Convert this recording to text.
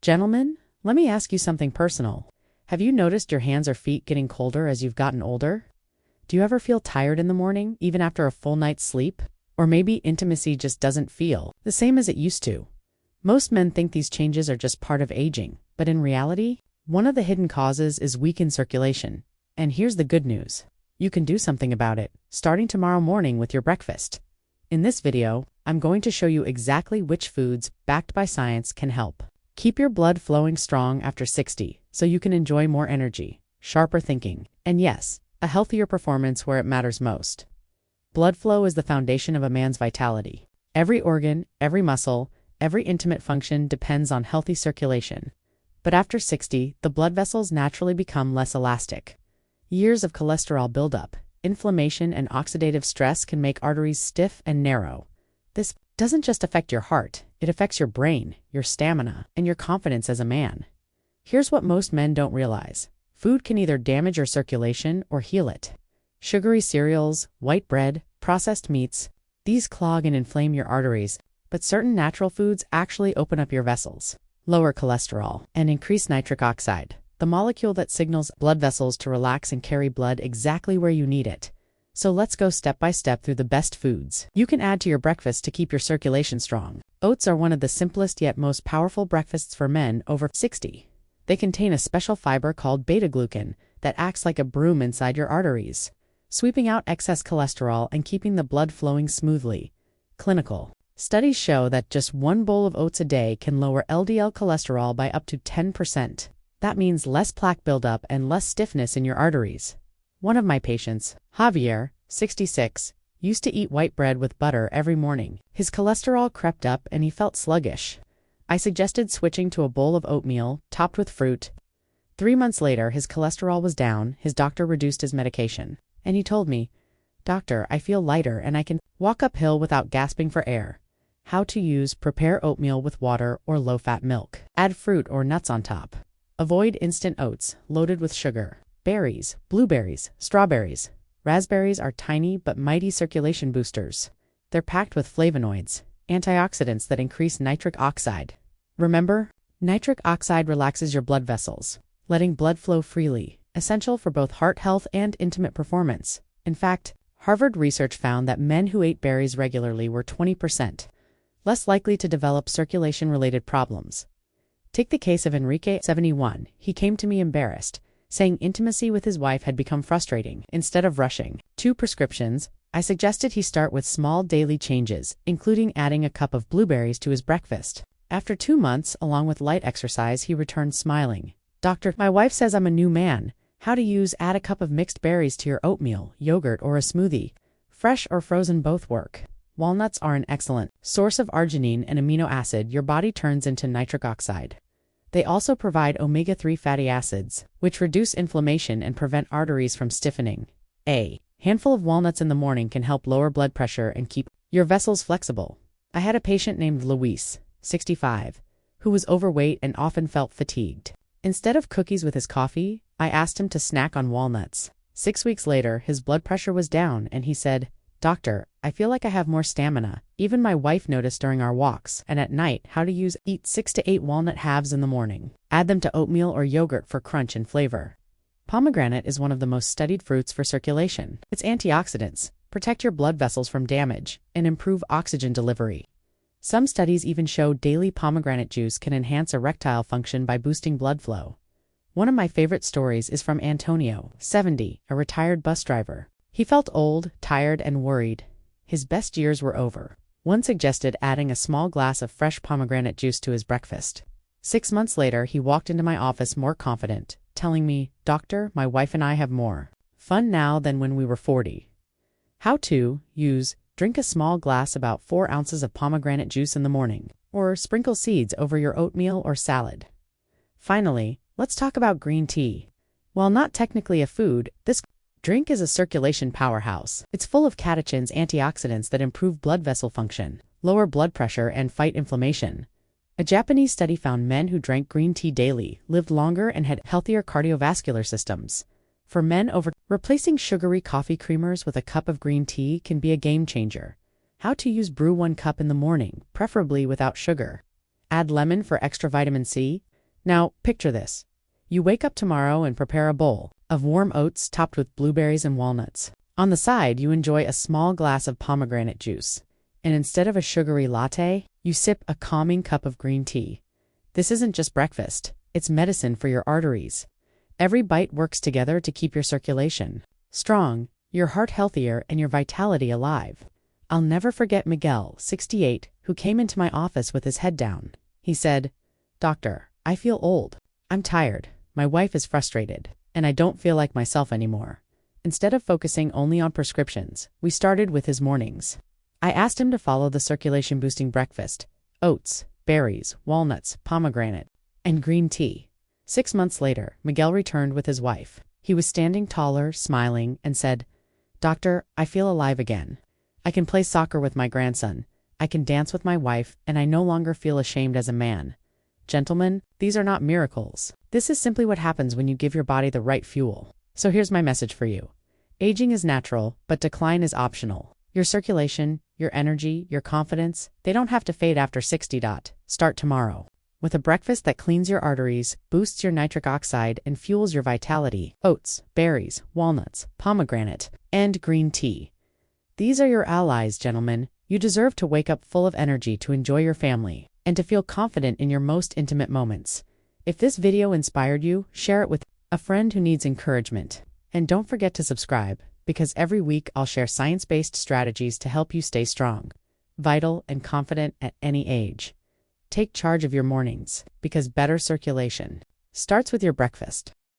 Gentlemen, let me ask you something personal. Have you noticed your hands or feet getting colder as you've gotten older? Do you ever feel tired in the morning, even after a full night's sleep? Or maybe intimacy just doesn't feel the same as it used to? Most men think these changes are just part of aging, but in reality, one of the hidden causes is weakened circulation. And here's the good news. You can do something about it, starting tomorrow morning with your breakfast. In this video, I'm going to show you exactly which foods, backed by science, can help keep your blood flowing strong after 60, so you can enjoy more energy, sharper thinking, and yes, a healthier performance where it matters most. Blood flow is the foundation of a man's vitality. Every organ, every muscle, every intimate function depends on healthy circulation. But after 60, the blood vessels naturally become less elastic. Years of cholesterol buildup, inflammation, and oxidative stress can make arteries stiff and narrow. This doesn't just affect your heart, it affects your brain, your stamina, and your confidence as a man. Here's what most men don't realize. Food can either damage your circulation or heal it. Sugary cereals, white bread, processed meats, these clog and inflame your arteries, but certain natural foods actually open up your vessels, lower cholesterol, and increase nitric oxide, the molecule that signals blood vessels to relax and carry blood exactly where you need it. So let's go step by step through the best foods you can add to your breakfast to keep your circulation strong. Oats are one of the simplest yet most powerful breakfasts for men over 60. They contain a special fiber called beta-glucan that acts like a broom inside your arteries, sweeping out excess cholesterol and keeping the blood flowing smoothly. Clinical studies show that just one bowl of oats a day can lower LDL cholesterol by up to 10%. That means less plaque buildup and less stiffness in your arteries. One of my patients, Javier, 66, used to eat white bread with butter every morning. His cholesterol crept up and he felt sluggish. I suggested switching to a bowl of oatmeal, topped with fruit. 3 months later, his cholesterol was down, his doctor reduced his medication, and he told me, "Doctor, I feel lighter and I can walk uphill without gasping for air." How to use: prepare oatmeal with water or low-fat milk. Add fruit or nuts on top. Avoid instant oats, loaded with sugar. Berries, blueberries, strawberries, raspberries are tiny but mighty circulation boosters. They're packed with flavonoids, antioxidants that increase nitric oxide. Remember, nitric oxide relaxes your blood vessels, letting blood flow freely, essential for both heart health and intimate performance. In fact, Harvard research found that men who ate berries regularly were 20% less likely to develop circulation-related problems. Take the case of Enrique, 71. He came to me embarrassed, saying intimacy with his wife had become frustrating. Instead of rushing 2 prescriptions, I suggested he start with small daily changes, including adding a cup of blueberries to his breakfast. After 2 months, along with light exercise, he returned smiling. "Doctor, my wife says I'm a new man. How to use: add a cup of mixed berries to your oatmeal, yogurt, or a smoothie. Fresh or frozen, both work. Walnuts are an excellent source of arginine, an amino acid your body turns into nitric oxide. They also provide omega-3 fatty acids, which reduce inflammation and prevent arteries from stiffening. A handful of walnuts in the morning can help lower blood pressure and keep your vessels flexible." I had a patient named Luis, 65, who was overweight and often felt fatigued. Instead of cookies with his coffee, I asked him to snack on walnuts. 6 weeks later, his blood pressure was down and he said, "Doctor, I feel like I have more stamina. Even my wife noticed during our walks." And at night, how to use: eat 6 to 8 walnut halves in the morning. Add them to oatmeal or yogurt for crunch and flavor. Pomegranate is one of the most studied fruits for circulation. Its antioxidants protect your blood vessels from damage and improve oxygen delivery. Some studies even show daily pomegranate juice can enhance erectile function by boosting blood flow. One of my favorite stories is from Antonio, 70, a retired bus driver. He felt old, tired, and worried. His best years were over. One suggested adding a small glass of fresh pomegranate juice to his breakfast. 6 months later, he walked into my office more confident, telling me, "Doctor, my wife and I have more fun now than when we were 40. How to use: drink a small glass about 4 ounces of pomegranate juice in the morning, or sprinkle seeds over your oatmeal or salad. Finally, let's talk about green tea. While not technically a food, this drink is a circulation powerhouse. It's full of catechins, antioxidants that improve blood vessel function, lower blood pressure, and fight inflammation. A Japanese study found men who drank green tea daily lived longer and had healthier cardiovascular systems. For men replacing sugary coffee creamers with a cup of green tea can be a game changer. How to use: brew 1 cup in the morning, preferably without sugar. Add lemon for extra vitamin C. Now, picture this. You wake up tomorrow and prepare a bowl of warm oats topped with blueberries and walnuts. On the side, you enjoy a small glass of pomegranate juice. And instead of a sugary latte, you sip a calming cup of green tea. This isn't just breakfast, it's medicine for your arteries. Every bite works together to keep your circulation strong, your heart healthier, and your vitality alive. I'll never forget Miguel, 68, who came into my office with his head down. He said, "Doctor, I feel old. I'm tired. My wife is frustrated, and I don't feel like myself anymore." Instead of focusing only on prescriptions, we started with his mornings. I asked him to follow the circulation-boosting breakfast: oats, berries, walnuts, pomegranate, and green tea. 6 months later, Miguel returned with his wife. He was standing taller, smiling, and said, "Doctor, I feel alive again. I can play soccer with my grandson. I can dance with my wife, and I no longer feel ashamed as a man." Gentlemen, these are not miracles. This is simply what happens when you give your body the right fuel. So here's my message for you. Aging is natural, but decline is optional. Your circulation, your energy, your confidence, they don't have to fade after 60. Start tomorrow. With a breakfast that cleans your arteries, boosts your nitric oxide, and fuels your vitality: oats, berries, walnuts, pomegranate, and green tea. These are your allies, gentlemen. You deserve to wake up full of energy to enjoy your family and to feel confident in your most intimate moments. If this video inspired you, share it with a friend who needs encouragement. And don't forget to subscribe, because every week I'll share science-based strategies to help you stay strong, vital, and confident at any age. Take charge of your mornings, because better circulation starts with your breakfast.